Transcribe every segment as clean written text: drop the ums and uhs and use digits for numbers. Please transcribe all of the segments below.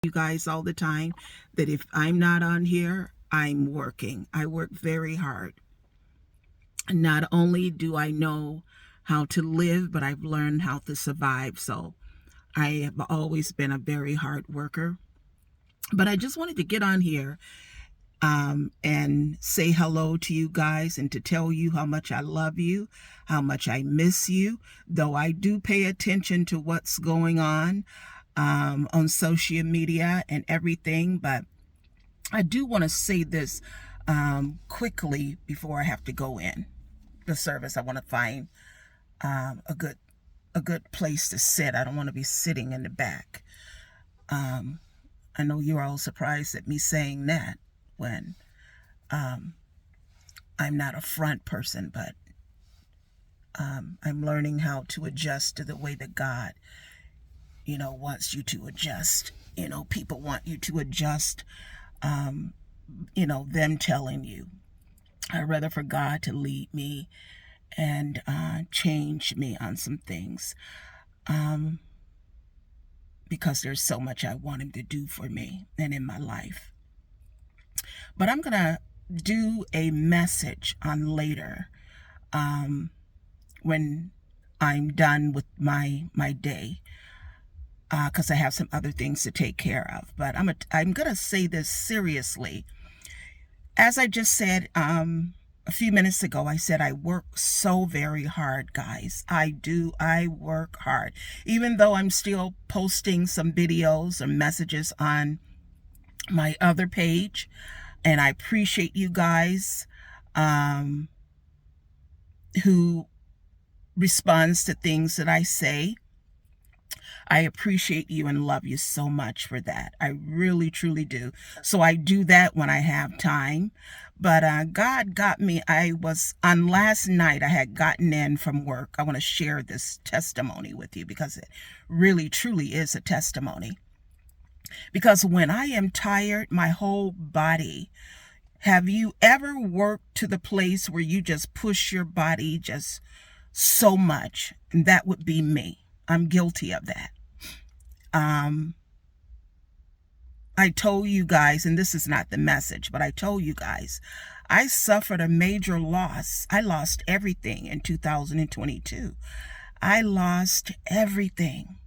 you guys all the time that if I'm not on here, I'm working. I work very hard. Not only do I know how to live, but I've learned how to survive. So I have always been a very hard worker. But I just wanted to get on here and say hello to you guys and to tell you how much I love you, how much I miss you, though I do pay attention to what's going on social media and everything. But I do want to say this quickly before I have to go in the service. I want to find a good place to sit. I don't want to be sitting in the back. I know you're all surprised at me saying that when I'm not a front person, but I'm learning how to adjust to the way that God, wants you to adjust. People want you to adjust, them telling you. I'd rather for God to lead me and change me on some things. Because there's so much I want him to do for me and in my life. But I'm going to do a message on later when I'm done with my day, because I have some other things to take care of. But I'm going to say this seriously. As I just said a few minutes ago, I said I work so very hard, guys. I do. I work hard. Even though I'm still posting some videos or messages on my other page, and I appreciate you guys who responds to things that I say. I appreciate you and love you so much for that. I really, truly do. So I do that when I have time. But God got me. I was on last night. I had gotten in from work. I want to share this testimony with you because it really, truly is a testimony. Because when I am tired, my whole body. Have you ever worked to the place where you just push your body just so much? And that would be me. I'm guilty of that. I told you guys, and this is not the message, but I told you guys, I suffered a major loss. I lost everything in 2022. I lost everything.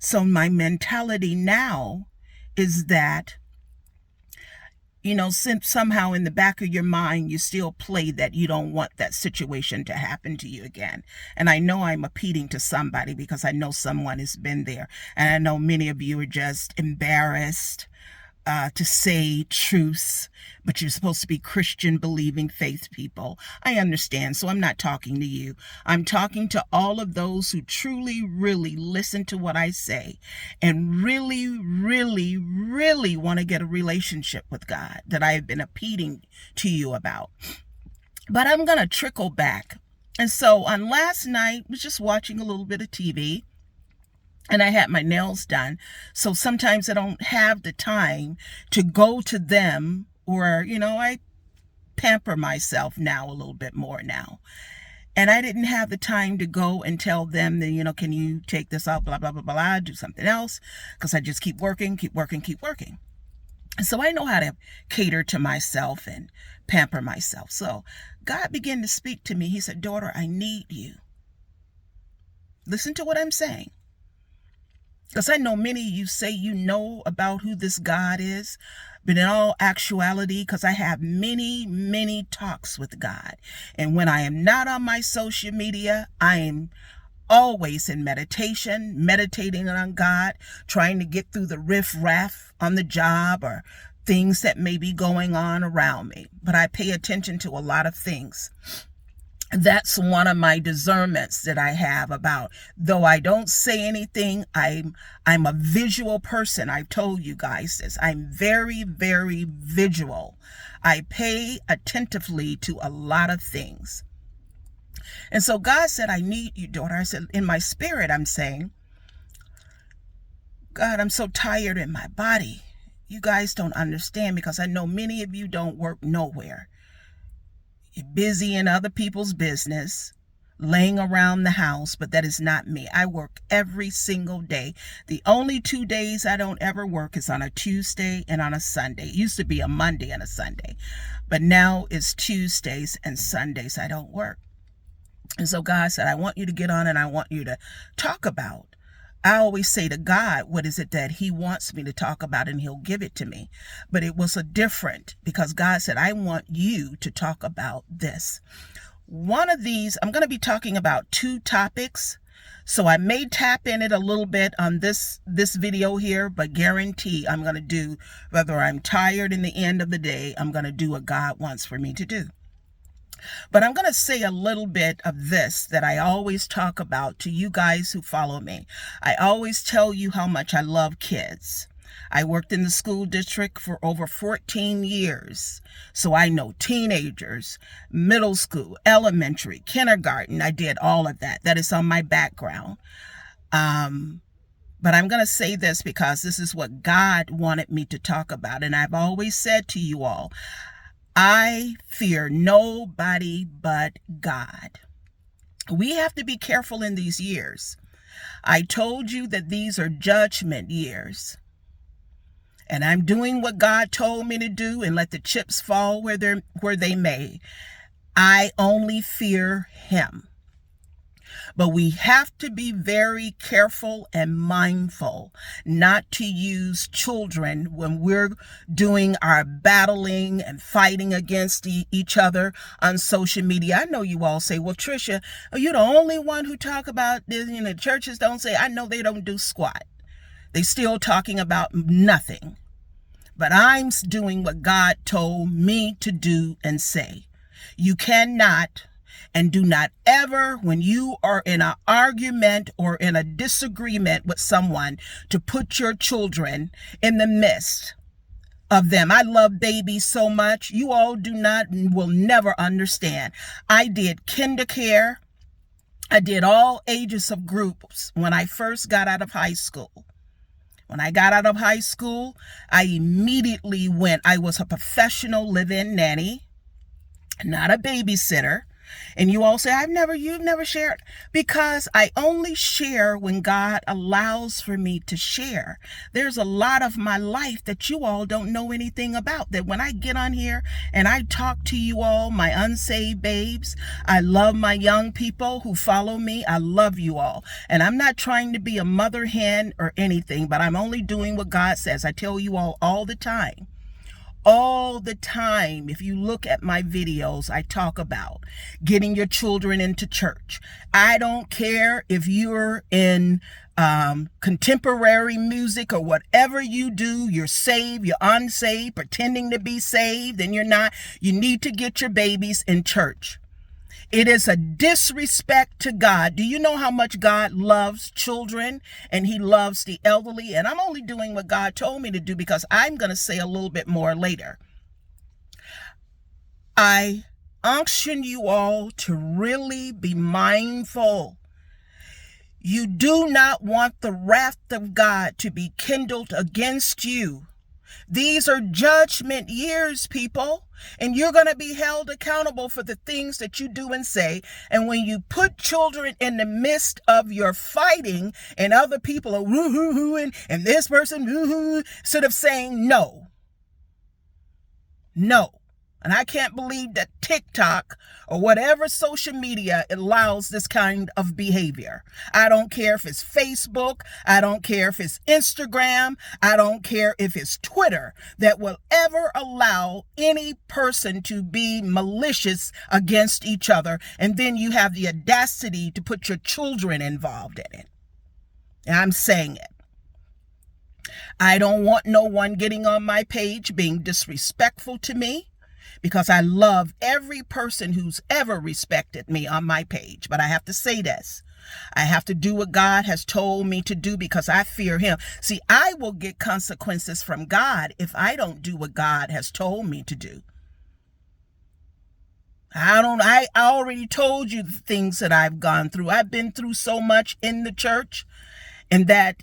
So my mentality now is that, somehow in the back of your mind, you still play that you don't want that situation to happen to you again. And I know I'm appealing to somebody because I know someone has been there. And I know many of you are just embarrassed to say truths, but you're supposed to be Christian, believing faith people. I understand, so I'm not talking to you. I'm talking to all of those who truly, really listen to what I say and really, really, really want to get a relationship with God that I have been appealing to you about. But I'm going to trickle back. And so on last night, I was just watching a little bit of TV. And I had my nails done. So sometimes I don't have the time to go to them or, I pamper myself now a little bit more now. And I didn't have the time to go and tell them that, can you take this out, blah, blah, blah, blah, do something else. Because I just keep working. And so I know how to cater to myself and pamper myself. So God began to speak to me. He said, daughter, I need you. Listen to what I'm saying. Because I know many of you say you know about who this God is, but in all actuality, because I have many, many talks with God. And when I am not on my social media, I am always in meditation, meditating on God, trying to get through the riff-raff on the job or things that may be going on around me. But I pay attention to a lot of things. That's one of my discernments that I have about, though I don't say anything, I'm a visual person. I've told you guys this. I'm very, very visual. I pay attentively to a lot of things. And so God said, I need you, daughter. I said, in my spirit, I'm saying, God, I'm so tired in my body. You guys don't understand because I know many of you don't work nowhere. You're busy in other people's business, laying around the house, but that is not me. I work every single day. The only 2 days I don't ever work is on a Tuesday and on a Sunday. It used to be a Monday and a Sunday, but now it's Tuesdays and Sundays I don't work. And so God said, I want you to get on and I want you to talk about. I always say to God, what is it that he wants me to talk about, and he'll give it to me. But it was a different, because God said, I want you to talk about this. One of these, I'm going to be talking about 2 topics. So I may tap in it a little bit on this video here, but guarantee I'm going to do, whether I'm tired in the end of the day, I'm going to do what God wants for me to do. But I'm going to say a little bit of this that I always talk about to you guys who follow me. I always tell you how much I love kids. I worked in the school district for over 14 years. So I know teenagers, middle school, elementary, kindergarten. I did all of that. That is on my background. But I'm going to say this because this is what God wanted me to talk about. And I've always said to you all, I fear nobody but God. We have to be careful in these years. I told you that these are judgment years. And I'm doing what God told me to do, and let the chips fall where they may. I only fear him. But we have to be very careful and mindful not to use children when we're doing our battling and fighting against each other on social media. I know you all say, well, Trisha, you're the only one who talk about this. You know, churches don't say. I know they don't do squat. They still talking about nothing. But I'm doing what God told me to do and say. You cannot and do not ever, when you are in an argument or in a disagreement with someone, to put your children in the midst of them. I love babies so much. You all do not and will never understand. I did kindercare. I did all ages of groups when I first got out of high school. When I got out of high school, I immediately went. I was a professional live-in nanny, not a babysitter. And you all say, you've never shared, because I only share when God allows for me to share. There's a lot of my life that you all don't know anything about, that when I get on here and I talk to you all, my unsaved babes, I love my young people who follow me. I love you all. And I'm not trying to be a mother hen or anything, but I'm only doing what God says. I tell you all the time. All the time, if you look at my videos, I talk about getting your children into church. I don't care if you're in contemporary music or whatever you do, you're saved, you're unsaved, pretending to be saved, and you're not. You need to get your babies in church. It is a disrespect to God. Do you know how much God loves children and he loves the elderly? And I'm only doing what God told me to do, because I'm going to say a little bit more later. I unction you all to really be mindful. You do not want the wrath of God to be kindled against you. These are judgment years, people, and you're going to be held accountable for the things that you do and say. And when you put children in the midst of your fighting, and other people are woo-hoo-hooing, and this person woo-hoo, instead of saying no. And I can't believe that TikTok or whatever social media allows this kind of behavior. I don't care if it's Facebook. I don't care if it's Instagram. I don't care if it's Twitter that will ever allow any person to be malicious against each other. And then you have the audacity to put your children involved in it. And I'm saying it. I don't want no one getting on my page being disrespectful to me, because I love every person who's ever respected me on my page. But I have to say this. I have to do what God has told me to do, because I fear him. See, I will get consequences from God if I don't do what God has told me to do. I already told you the things that I've gone through. I've been through so much in the church, and that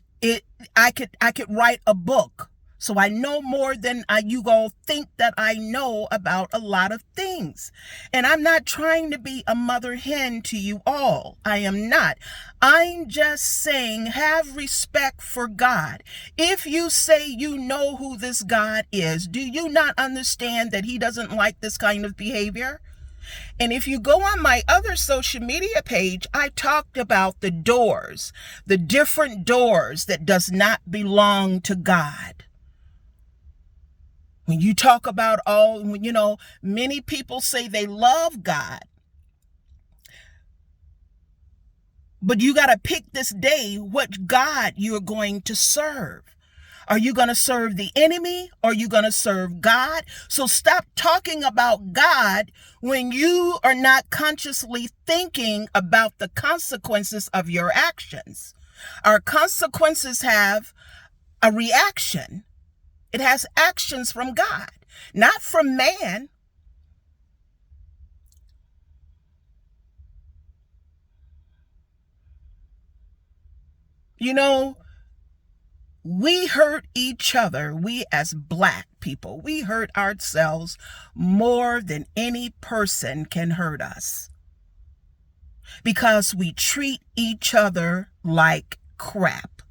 I could write a book So I know more than you all think that I know about a lot of things. And I'm not trying to be a mother hen to you all. I am not. I'm just saying have respect for God. If you say you know who this God is, do you not understand that he doesn't like this kind of behavior? And if you go on my other social media page, I talked about the doors, the different doors that does not belong to God. When you talk about many people say they love God, but you got to pick this day what God you're going to serve. Are you going to serve the enemy or are you going to serve God? So stop talking about God when you are not consciously thinking about the consequences of your actions. Our consequences have a reaction. It has actions from God, not from man. You know, we hurt each other. We as Black people, we hurt ourselves more than any person can hurt us because we treat each other like crap,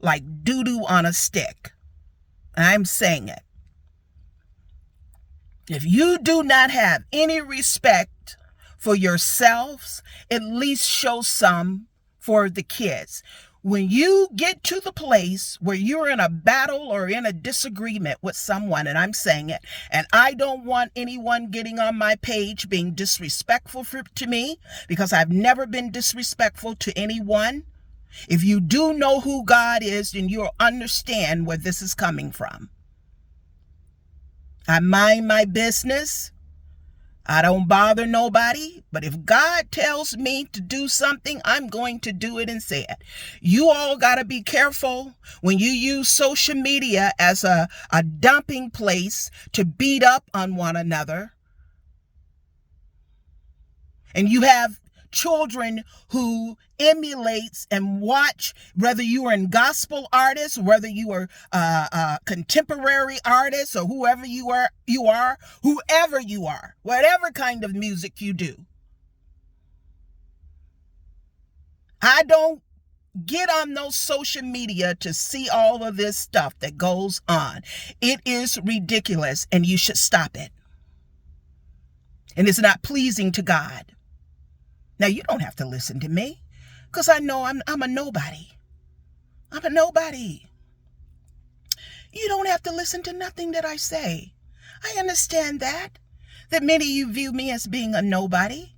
like doo-doo on a stick. I'm saying it. If you do not have any respect for yourselves, at least show some for the kids. When you get to the place where you're in a battle or in a disagreement with someone, and I'm saying it, and I don't want anyone getting on my page being disrespectful to me, because I've never been disrespectful to anyone. If you do know who God is, then you'll understand where this is coming from. I mind my business. I don't bother nobody, but if God tells me to do something, I'm going to do it and say it. You all got to be careful when you use social media as a dumping place to beat up on one another. And you have children who emulates and watch, whether you are in gospel artists, whether you are contemporary artists, or whoever you are, whatever kind of music you do. I don't get on those social media to see all of this stuff that goes on. It is ridiculous and you should stop it. And it's not pleasing to God. Now, you don't have to listen to me because I know I'm a nobody. I'm a nobody. You don't have to listen to nothing that I say. I understand that many of you view me as being a nobody.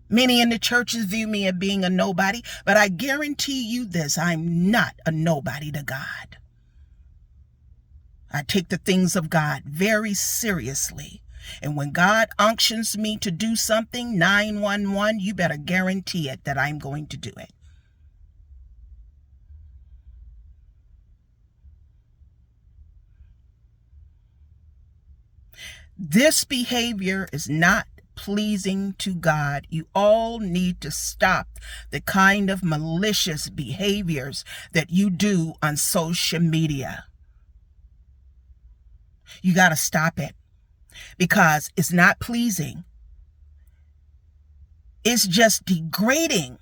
Many in the churches view me as being a nobody, but I guarantee you this, I'm not a nobody to God. I take the things of God very seriously. And when God unctions me to do something, 911, you better guarantee it that I'm going to do it. This behavior is not pleasing to God. You all need to stop the kind of malicious behaviors that you do on social media. You got to stop it. Because it's not pleasing. It's just degrading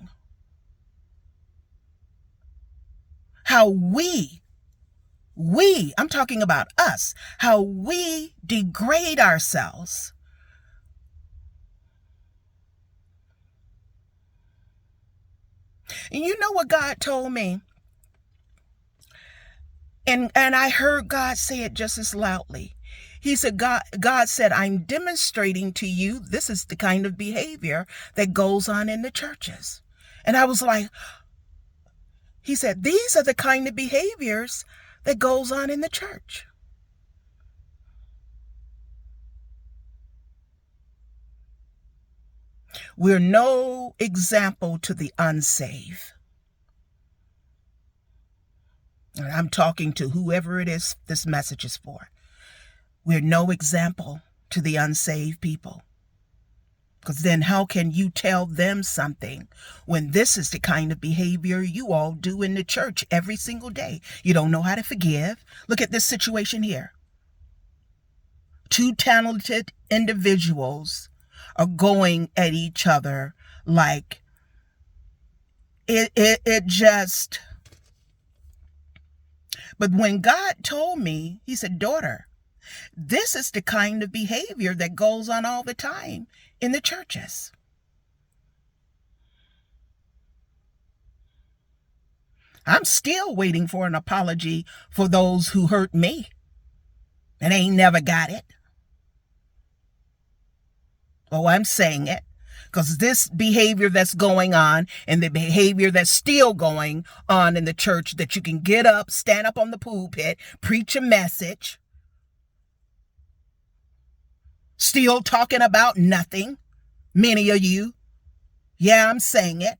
how I'm talking about us, how we degrade ourselves. And you know what God told me? And I heard God say it just as loudly. He said, God said, I'm demonstrating to you, this is the kind of behavior that goes on in the churches. And I was like, he said, these are the kind of behaviors that goes on in the church. We're no example to the unsaved. And I'm talking to whoever it is this message is for. We're no example to the unsaved people. Because then how can you tell them something when this is the kind of behavior you all do in the church every single day? You don't know how to forgive. Look at this situation here. Two talented individuals are going at each other like it just. But when God told me, he said, daughter, this is the kind of behavior that goes on all the time in the churches. I'm still waiting for an apology for those who hurt me and ain't never got it. Oh, I'm saying it because this behavior that's going on and the behavior that's still going on in the church, that you can get up, stand up on the pulpit, preach a message, still talking about nothing. Many of you. Yeah, I'm saying it.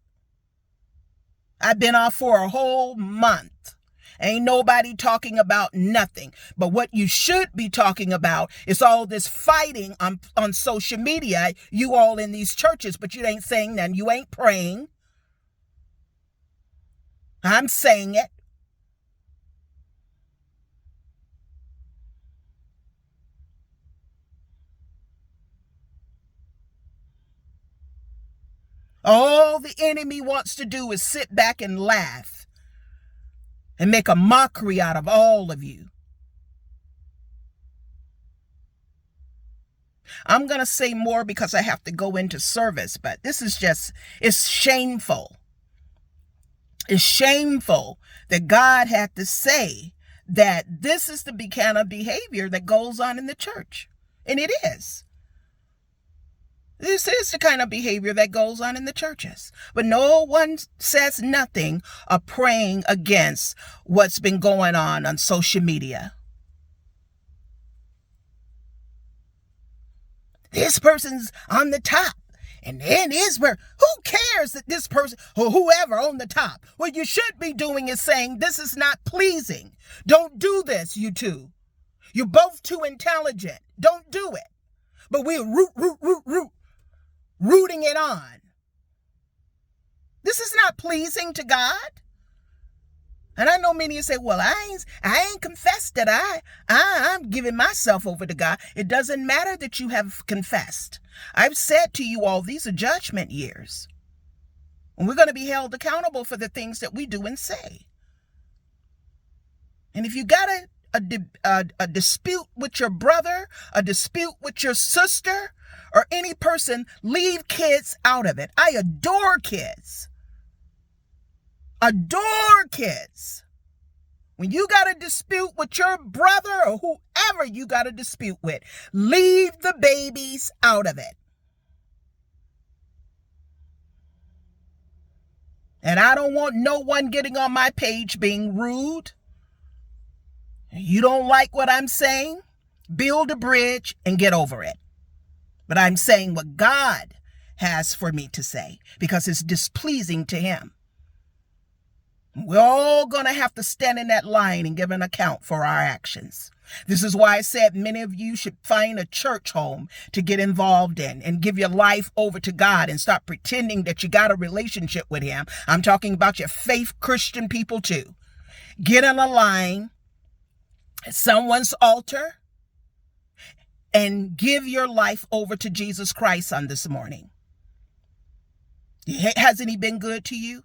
I've been off for a whole month. Ain't nobody talking about nothing. But what you should be talking about is all this fighting on social media, you all in these churches, but you ain't saying nothing. You ain't praying. I'm saying it. All the enemy wants to do is sit back and laugh and make a mockery out of all of you. I'm going to say more because I have to go into service, but this is just, it's shameful. It's shameful that God had to say that this is the kind of behavior that goes on in the church. And it is. This is the kind of behavior that goes on in the churches. But no one says nothing of praying against what's been going on social media. This person's on the top. And then who cares that this person or whoever on the top? What you should be doing is saying, this is not pleasing. Don't do this, you two. You're both too intelligent. Don't do it. But we're rooting it on. This is not pleasing to God. And I know many of you say, well, I ain't confessed that I'm giving myself over to God. It doesn't matter that you have confessed. I've said to you all, these are judgment years. And we're going to be held accountable for the things that we do and say. And if you got a dispute with your brother, a dispute with your sister, or any person, leave kids out of it. I adore kids. Adore kids. When you got a dispute with your brother or whoever you got a dispute with, leave the babies out of it. And I don't want no one getting on my page being rude. You don't like what I'm saying? Build a bridge and get over it. But I'm saying what God has for me to say because it's displeasing to him. We're all going to have to stand in that line and give an account for our actions. This is why I said many of you should find a church home to get involved in and give your life over to God and stop pretending that you got a relationship with him. I'm talking about your faith Christian people too. Get in a line at someone's altar and give your life over to Jesus Christ on this morning. Hasn't he been good to you?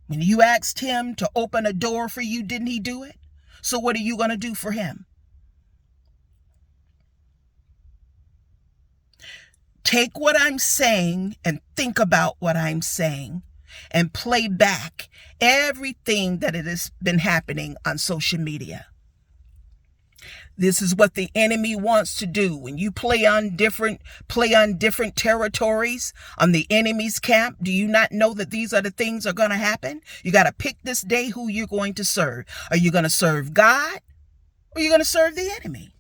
When you asked him to open a door for you, didn't he do it? So what are you going to do for him? Take what I'm saying and think about what I'm saying and play back everything that it has been happening on social media. This is what the enemy wants to do. When you play on different territories on the enemy's camp, do you not know that these are the things that are going to happen? You got to pick this day who you're going to serve. Are you going to serve God or are you going to serve the enemy?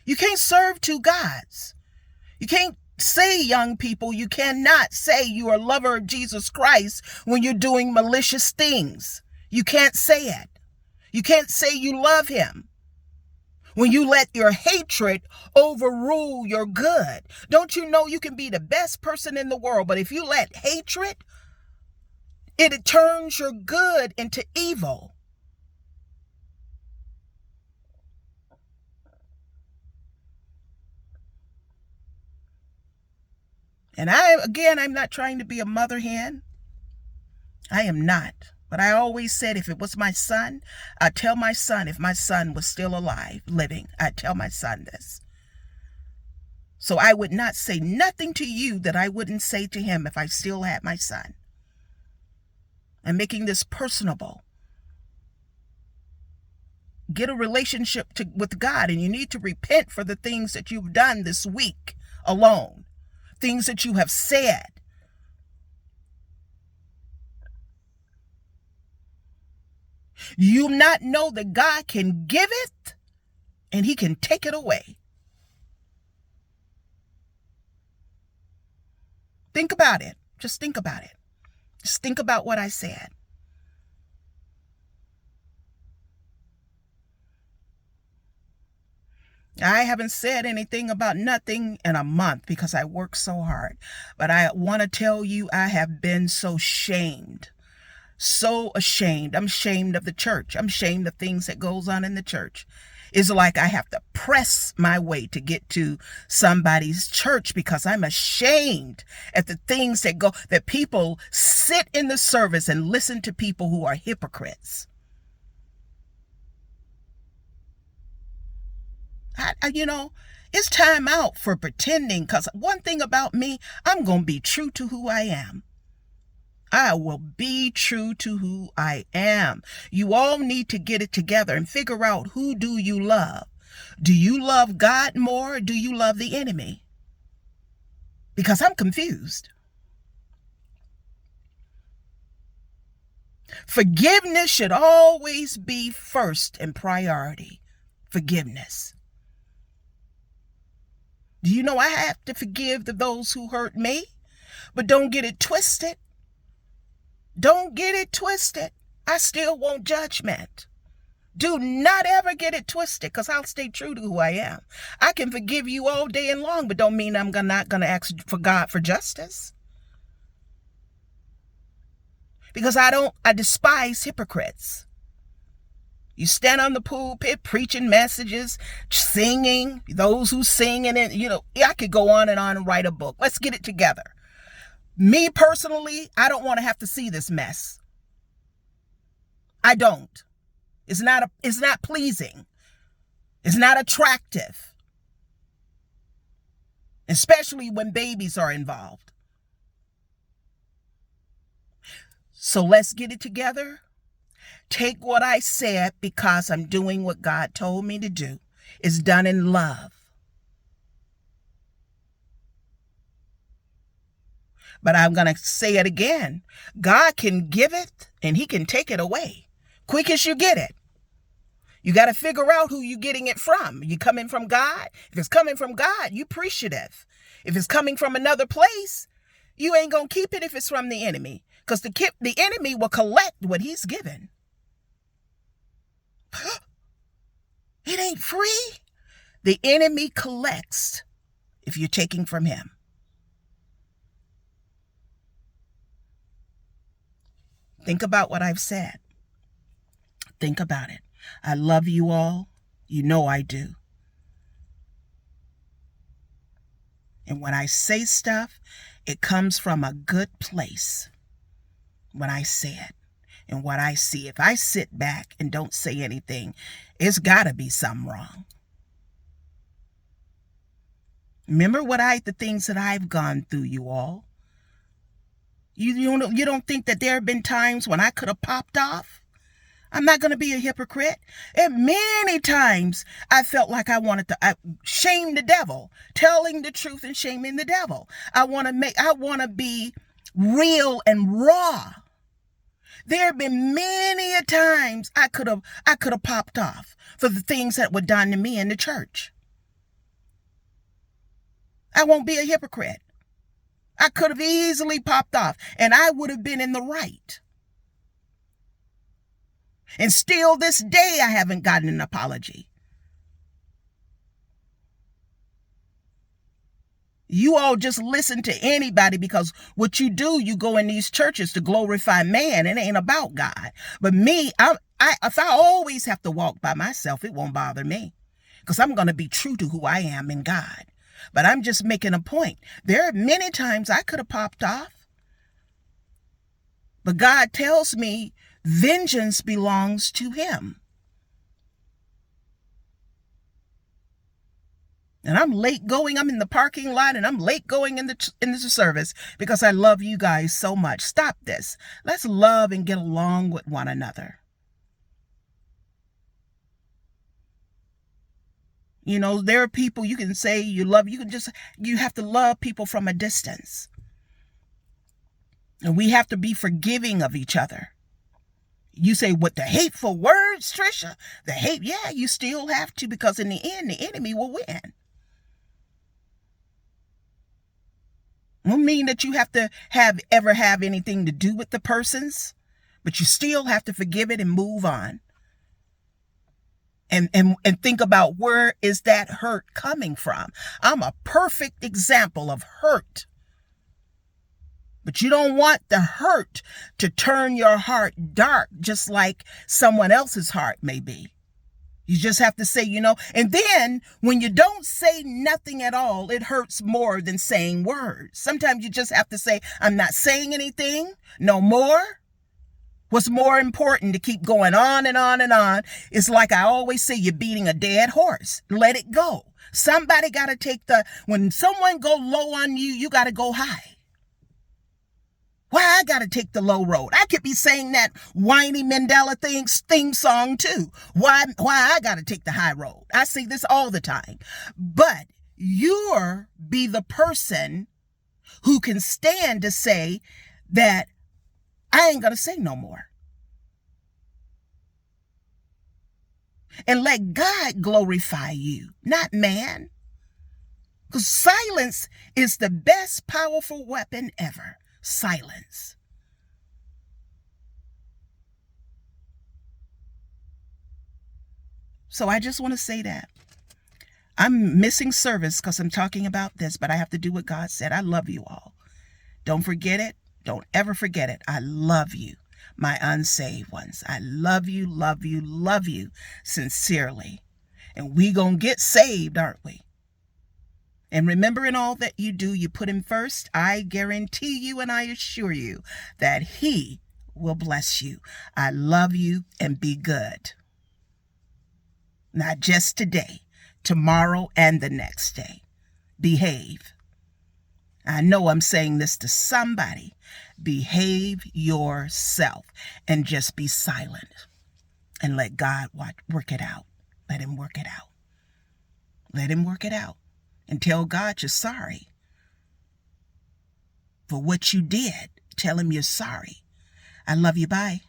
You can't serve two gods. You can't say, young people, you cannot say you are a lover of Jesus Christ when you're doing malicious things. You can't say it. You can't say you love him When you let your hatred overrule your good. Don't you know you can be the best person in the world, but if you let hatred, it turns your good into evil. And I'm not trying to be a mother hen. I am not. But I always said if it was my son, I'd tell my son, if my son was still alive, living, I'd tell my son this. So I would not say nothing to you that I wouldn't say to him if I still had my son. I'm making this personable. Get a relationship with God, and you need to repent for the things that you've done this week alone. Things that you have said. You not know that God can give it and he can take it away. Think about it. Just think about it. Just think about what I said. I haven't said anything about nothing in a month because I work so hard. But I want to tell you, I have been so shamed. So ashamed. I'm ashamed of the church. I'm ashamed of things that goes on in the church. It's like I have to press my way to get to somebody's church because I'm ashamed at the things that people sit in the service and listen to people who are hypocrites. It's time out for pretending, because one thing about me, I'm going to be true to who I am. I will be true to who I am. You all need to get it together and figure out, who do you love? Do you love God more, or do you love the enemy? Because I'm confused. Forgiveness should always be first in priority. Forgiveness. Do you know I have to forgive those who hurt me? But don't get it twisted. Don't get it twisted. I still want judgment. Do not ever get it twisted, because I'll stay true to who I am. I can forgive you all day and long, but don't mean I'm not going to ask for God for justice. Because I despise hypocrites. You stand on the pulpit preaching messages, singing, those who sing, and I could go on and write a book. Let's get it together. Me personally, I don't want to have to see this mess. I don't. It's not pleasing. It's not attractive. Especially when babies are involved. So let's get it together. Take what I said, because I'm doing what God told me to do. It's done in love. But I'm going to say it again. God can give it and he can take it away. Quick as you get it. You got to figure out who you're getting it from. You coming from God? If it's coming from God, you appreciative. If it's coming from another place, you ain't going to keep it if it's from the enemy. Because the enemy will collect what he's given. It ain't free. The enemy collects if you're taking from him. Think about what I've said. Think about it. I love you all. You know I do. And when I say stuff, it comes from a good place. When I say it and what I see. If I sit back and don't say anything, it's got to be something wrong. Remember the things that I've gone through, you all. You don't think that there have been times when I could have popped off? I'm not going to be a hypocrite. And many times I felt like I wanted to shame the devil, telling the truth and shaming the devil. I want to be real and raw. There have been many a times I could have popped off for the things that were done to me in the church. I won't be a hypocrite. I could have easily popped off, and I would have been in the right. And still this day, I haven't gotten an apology. You all just listen to anybody because what you do, you go in these churches to glorify man. It ain't about God. But me, if I always have to walk by myself, it won't bother me because I'm going to be true to who I am in God. But I'm just making a point. There are many times I could have popped off. But God tells me vengeance belongs to him. And I'm late going. I'm in the parking lot and I'm late going in the service because I love you guys so much. Stop this. Let's love and get along with one another. You know, there are people you can say you love. You have to love people from a distance. And we have to be forgiving of each other. You say, what, the hateful words, Trisha? The hate, yeah, you still have to, because in the end, the enemy will win. It don't mean that you have to ever have anything to do with the persons, but you still have to forgive it and move on. And think about, where is that hurt coming from? I'm a perfect example of hurt. But you don't want the hurt to turn your heart dark, just like someone else's heart may be. You just have to say, and then when you don't say nothing at all, it hurts more than saying words. Sometimes you just have to say, I'm not saying anything, no more. What's more important to keep going on and on and on is, like I always say, you're beating a dead horse. Let it go. Somebody got to when someone go low on you, you got to go high. Why I got to take the low road? I could be saying that whiny Mandela theme song too. Why I got to take the high road? I see this all the time. But you're be the person who can stand to say that I ain't going to say no more. And let God glorify you, not man. Because silence is the best powerful weapon ever. Silence. So I just want to say that I'm missing service because I'm talking about this, but I have to do what God said. I love you all. Don't forget it. Don't ever forget it. I love you, my unsaved ones. I love you, love you, love you sincerely. And we gonna get saved, aren't we? And remember, in all that you do, you put him first. I guarantee you and I assure you that he will bless you. I love you, and be good. Not just today, tomorrow and the next day. Behave. I know I'm saying this to somebody. Behave yourself and just be silent and let God work it out. Let him work it out. Let him work it out. And tell God you're sorry for what you did. Tell him you're sorry. I love you. Bye.